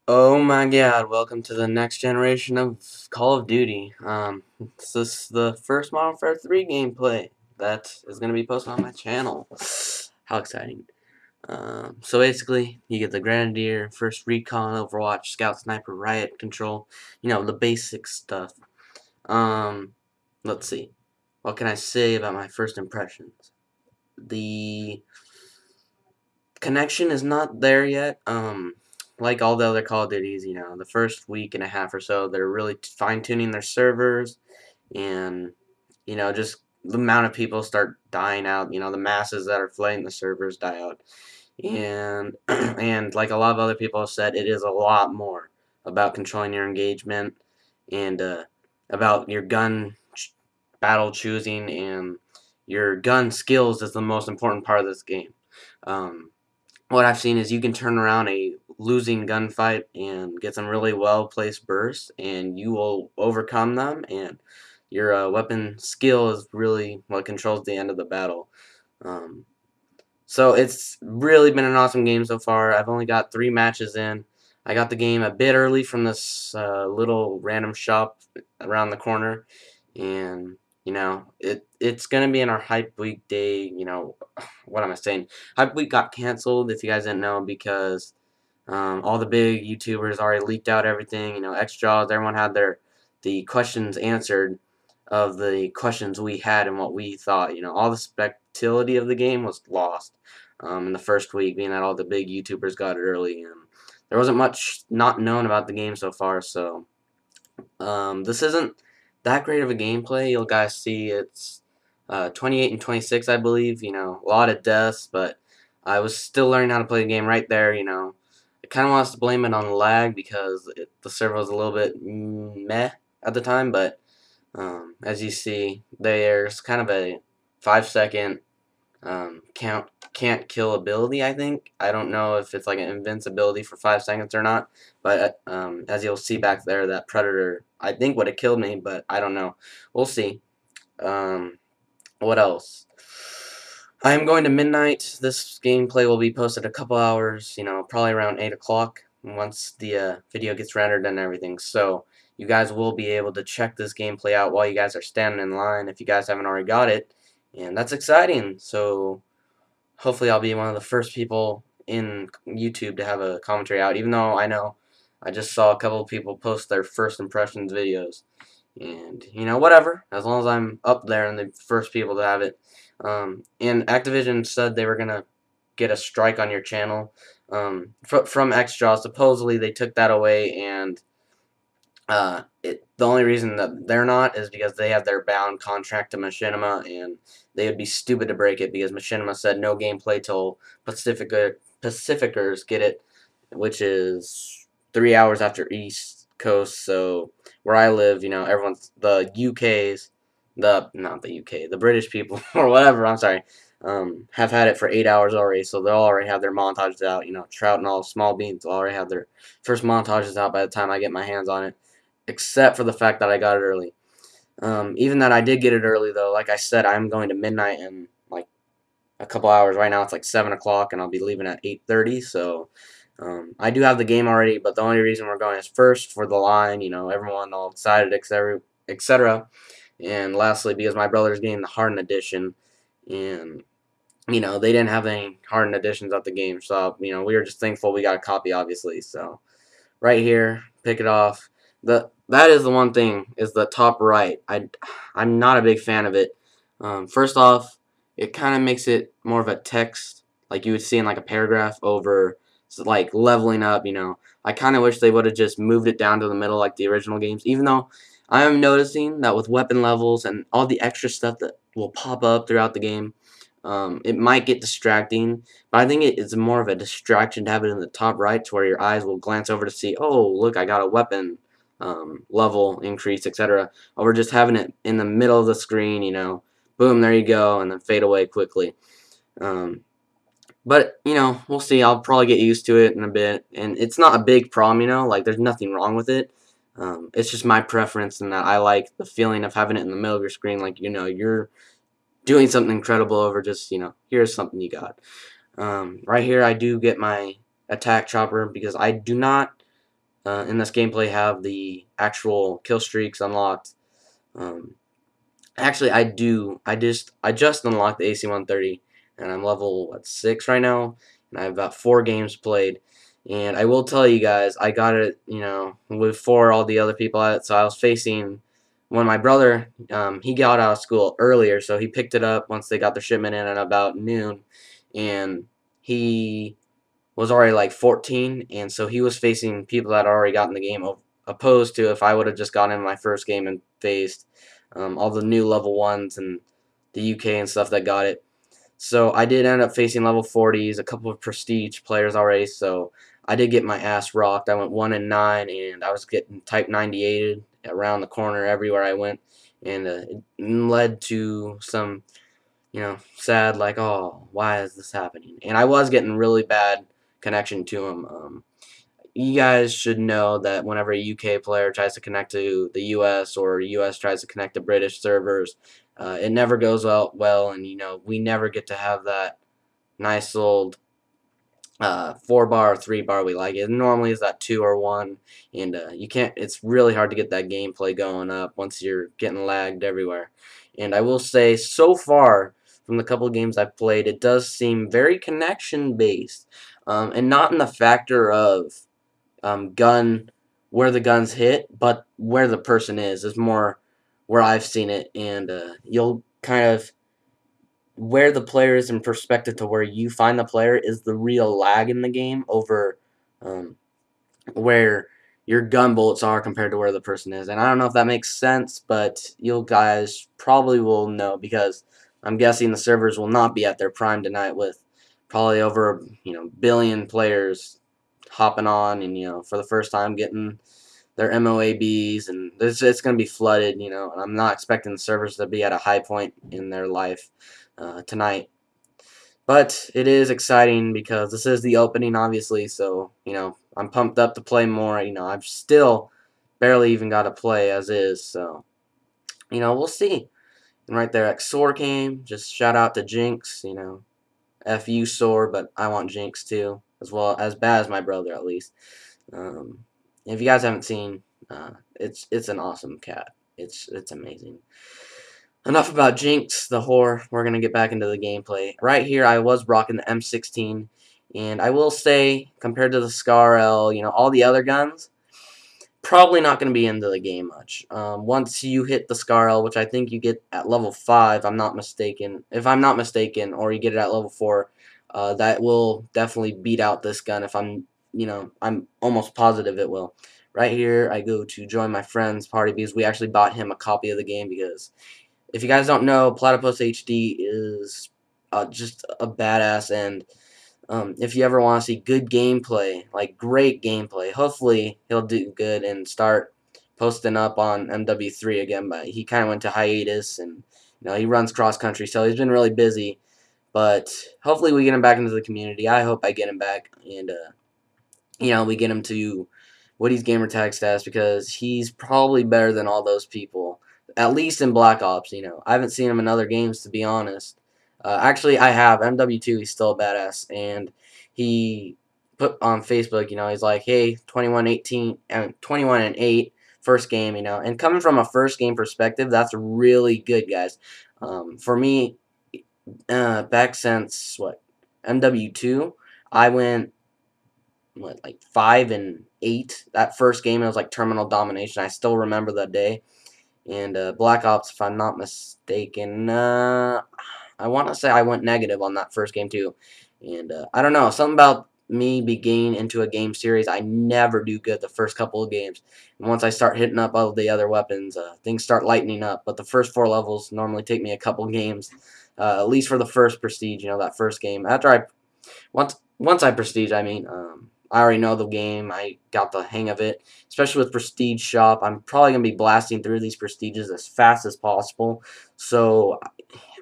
Oh my god, welcome to the next generation of Call of Duty. This is the first Modern Warfare 3 gameplay that is going to be posted on my channel. How exciting. So basically, you get the Grenadier, First Recon, Overwatch, Scout, Sniper, Riot Control, the basic stuff. Um, let's see. What can I say about my first impressions? The connection is not there yet. Like all the other Call of Duties, the first week and a half or so, they're really fine tuning their servers, and just the amount of people start dying out. The masses that are flooding the servers die out, and and like a lot of other people have said, it is a lot more about controlling your engagement and about your gun battle choosing, and your gun skills is the most important part of this game. Um, what I've seen is you can turn around a losing gunfight and get some really well placed bursts, and you will overcome them. And your weapon skill is really what controls the end of the battle. Um, so it's really been an awesome game so far. I've only got 3 matches in. I got the game a bit early from this little random shop around the corner, and it's gonna be in our hype week day. What am I saying? Hype week got canceled, if you guys didn't know, because all the big YouTubers already leaked out everything. X-Jaws, everyone had the questions answered of the questions we had and what we thought. All the spectacularity of the game was lost in the first week, being that all the big YouTubers got it early, and there wasn't much not known about the game so far. So this isn't that great of a gameplay. You'll guys see it's 28 and 26, I believe. A lot of deaths, but I was still learning how to play the game right there. I kind of wants to blame it on lag because the server was a little bit meh at the time, but as you see, there's kind of a 5 second can't kill ability, I think. I don't know if it's like an invincibility for 5 seconds or not, but as you'll see back there, that Predator, I think, would have killed me, but I don't know. We'll see. Um, what else? I am going to midnight. This gameplay will be posted a couple hours, probably around 8 o'clock once the video gets rendered and everything. So you guys will be able to check this gameplay out while you guys are standing in line if you guys haven't already got it. And that's exciting. So hopefully I'll be one of the first people in YouTube to have a commentary out, even though I know I just saw a couple of people post their first impressions videos. And, whatever, as long as I'm up there and the first people to have it. And Activision said they were going to get a strike on your channel from Xjaw. Supposedly they took that away, and the only reason that they're not is because they have their bound contract to Machinima, and they would be stupid to break it because Machinima said no gameplay till Pacificers get it, which is 3 hours after East Coast. So where I live, everyone's the UK's not the UK, the British people or whatever. I'm sorry. Have had it for 8 hours already, so they'll already have their montages out. Trout and all small beans will already have their first montages out by the time I get my hands on it, except for the fact that I got it early. Even that I did get it early, though, like I said, I'm going to midnight in like a couple hours. Right now it's like 7 o'clock, and I'll be leaving at 8:30, so I do have the game already, but the only reason we're going is first for the line, everyone all excited, etc. And lastly, because my brother's getting the Hardened Edition, and they didn't have any Hardened Editions at the game, so we were just thankful we got a copy, obviously. So right here, pick it off. That is the one thing, is the top right. I'm not a big fan of it. First off, it kind of makes it more of a text, like you would see in like a paragraph over, so like leveling up. I kind of wish they would have just moved it down to the middle like the original games. Even though I am noticing that with weapon levels and all the extra stuff that will pop up throughout the game, it might get distracting, but I think it's more of a distraction to have it in the top right, to where your eyes will glance over to see, oh, look, I got a weapon level increase, etc. Over just having it in the middle of the screen, boom, there you go, and then fade away quickly. Um, but, we'll see. I'll probably get used to it in a bit, and it's not a big problem, like, there's nothing wrong with it. It's just my preference, in that I like the feeling of having it in the middle of your screen, like, you're doing something incredible over just, here's something you got. Right here I do get my attack chopper because I do not in this gameplay have the actual kill streaks unlocked. Um, Actually, I do. I just unlocked the AC-130, and I'm level what 6 right now, and I have about 4 games played. And I will tell you guys, I got it, before all the other people at it. So I was facing when my brother, he got out of school earlier, so he picked it up once they got their shipment in at about noon, and he was already like 14, and so he was facing people that had already gotten the game, opposed to if I would have just gotten in my first game and faced all the new level 1s and the UK and stuff that got it. So I did end up facing level 40s, a couple of prestige players already, so I did get my ass rocked. I went 1-9, and I was getting type 98 around the corner everywhere I went, and it led to some sad, like, oh, why is this happening? And I was getting really bad connection to him. You guys should know that whenever a UK player tries to connect to the US or US tries to connect to British servers, it never goes well, and we never get to have that nice old 4 bar or 3 bar we like. It normally is that 2 or 1, and you can't. It's really hard to get that gameplay going up once you're getting lagged everywhere. And I will say, so far from the couple of games I've played, it does seem very connection based, and not in the factor of gun where the guns hit, but where the person is more where I've seen it, and you'll kind of where the player is in perspective to where you find the player is the real lag in the game over um, where your gun bullets are compared to where the person is. And I don't know if that makes sense, but you guys probably will know because I'm guessing the servers will not be at their prime tonight with probably over billion players hopping on and for the first time getting their MOABs, and it's going to be flooded, and I'm not expecting the servers to be at a high point in their life tonight. But it is exciting because this is the opening, obviously, so, I'm pumped up to play more. I've still barely even got to play as is, so, we'll see. And right there, XOR came, just shout out to Jinx, F you, Sore, but I want Jinx too, as well as bad as my brother, at least. If you guys haven't seen, it's an awesome cat. It's amazing. Enough about Jinx, the whore. We're going to get back into the gameplay. Right here, I was rocking the M16, and I will say, compared to the Scar L, all the other guns, probably not going to be into the game much. Once you hit the Scar L, which I think you get at level 5, I'm not mistaken. If I'm not mistaken, or you get it at level 4, that will definitely beat out this gun if I'm almost positive it will. Right here, I go to join my friend's party because we actually bought him a copy of the game because if you guys don't know, Platypus HD is just a badass, and if you ever want to see good gameplay, like great gameplay, hopefully he'll do good and start posting up on MW3 again, but he kind of went to hiatus, and he runs cross country, so he's been really busy, but hopefully we get him back into the community. I hope I get him back, and we get him to Woody's gamertag status because he's probably better than all those people, at least in Black Ops. I haven't seen him in other games, to be honest. Actually, I have. MW2, he's still a badass, and he put on Facebook, he's like, hey, 21-18 and 21-8 first game, and coming from a first game perspective, that's really good, guys. For me, back since MW2, I went like 5-8 that first game. It was like terminal domination. I still remember that day. And Black Ops, if I'm not mistaken, I want to say I went negative on that first game too. And I don't know, something about me beginning into a game series, I never do good the first couple of games. And once I start hitting up all the other weapons, things start lightening up. But the first 4 levels normally take me a couple games, at least for the first prestige. That first game. After once I prestige, I mean, I already know the game. I got the hang of it, especially with Prestige Shop. I'm probably going to be blasting through these prestiges as fast as possible. So,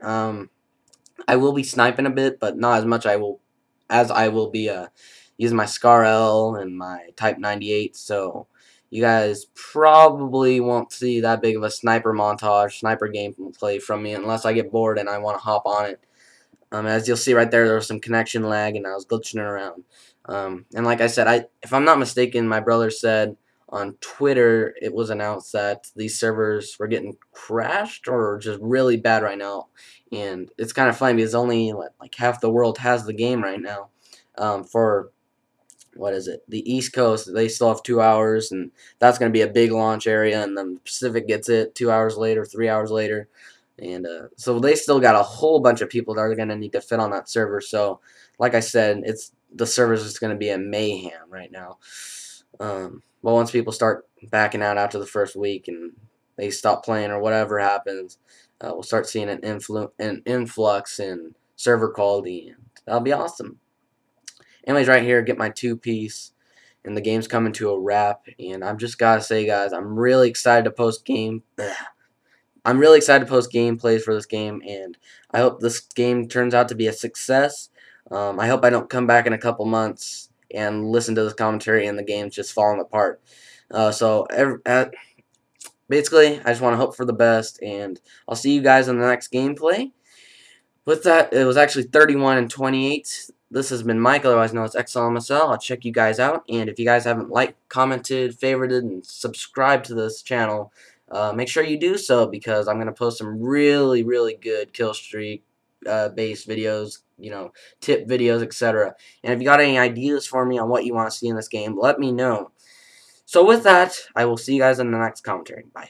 I will be sniping a bit, but not as much as I will be using my Scar L and my Type 98. So, you guys probably won't see that big of a sniper montage, sniper gameplay from me unless I get bored and I want to hop on it. As you'll see right there, there was some connection lag, and I was glitching around. And like I said, if I'm not mistaken, my brother said on Twitter it was announced that these servers were getting crashed or just really bad right now. And it's kind of funny because only like half the world has the game right now. For what is it? The East Coast, they still have 2 hours, and that's going to be a big launch area. And then the Pacific gets it 2 hours later, 3 hours later, and so they still got a whole bunch of people that are going to need to fit on that server. So, like I said, the server's just going to be a mayhem right now. But once people start backing out after the first week and they stop playing or whatever happens, we'll start seeing an influx in server quality, and that'll be awesome. Anyways, right here, get my 2-piece, and the game's coming to a wrap. And I'm just gotta say, guys, I'm really excited to post gameplays for this game, and I hope this game turns out to be a success. I hope I don't come back in a couple months and listen to this commentary and the game's just falling apart. Basically, I just want to hope for the best, and I'll see you guys in the next gameplay. With that, it was actually 31 and 28. This has been Mike, otherwise known as XLMSL. I'll check you guys out, and if you guys haven't liked, commented, favorited, and subscribed to this channel, make sure you do so, because I'm going to post some really, really good kill streak based videos, tip videos, etc. And if you got any ideas for me on what you want to see in this game, let me know. So with that, I will see you guys in the next commentary. Bye.